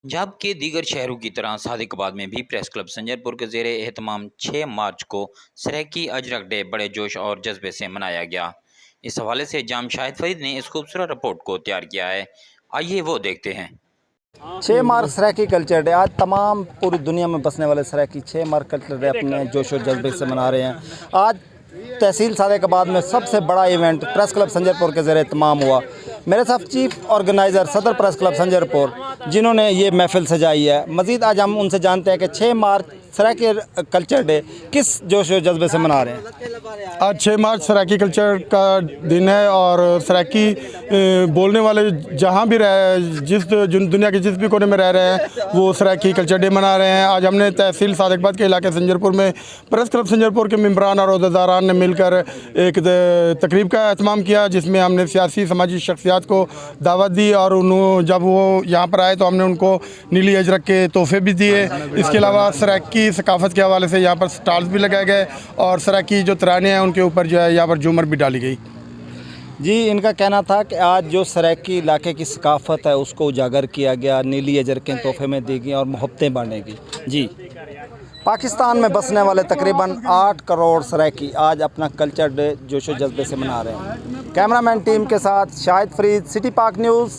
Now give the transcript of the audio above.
पंजाब के दीगर शहरों की तरह सादिकाबाद में भी प्रेस क्लब संजरपुर के ज़ेरे एहतमाम 6 मार्च को सराकी अजरक डे बड़े जोश और जज्बे से मनाया गया। इस हवाले से जाम शाहिद फरीद ने इस खूबसूरत रिपोर्ट को तैयार किया है। आइए वो देखते हैं। 6 मार्च सराकी कल्चर डे आज तमाम पूरी दुनिया में बसने वाले सराकी 6 मार्च कल्चर डे अपने जोश और जज्बे से मना रहे हैं। आज तहसील सादिकाबाद में सबसे बड़ा इवेंट प्रेस क्लब संजरपुर के ज़रिए तमाम हुआ। मेरे साथ चीफ ऑर्गेनाइज़र सदर प्रेस क्लब संजरपुर जिन्होंने ये महफिल सजाई है। मज़ीद आज हम उनसे जानते हैं कि 6 मार्च सराकी कल्चर डे किस जोश और जज्बे से मना रहे हैं। आज 6 मार्च सराकी कल्चर का दिन है और सराकी बोलने वाले जहाँ भी दुनिया के जिस भी कोने में रह रहे हैं वो सराकी कल्चर डे मना रहे हैं। आज हमने तहसील सादिकाबाद के इलाके संजरपुर में प्रेस क्लब संजरपुर के मेंबरान और अहदेदारान ने मिलकर एक तकरीब का एहतमाम किया, जिसमें हमने सियासी समाजी शख्सियात को दावत दी और उन्होंने जब वो यहाँ पर आए तो हमने उनको नीली अजरक के तोहफे भी दिए। इसके अलावा सराकी सकाफत के हवाले से यहाँ पर स्टॉल्स भी लगाए गए और सराकी जो तराने हैं उनके ऊपर जो है यहाँ पर झूमर भी डाली गई। जी, इनका कहना था कि आज जो सराकी इलाके की सकाफत है उसको उजागर किया गया, नीली अजरकें तोहफे में दी गई और मोहब्बतें बांटेगी। जी, पाकिस्तान में बसने वाले तकरीबन 8 करोड़ सराकी आज अपना कल्चर डे जोशो जज्बे से मना रहे हैं। कैमरामैन टीम के साथ शाहिद फरीद, सिटी पाक न्यूज़।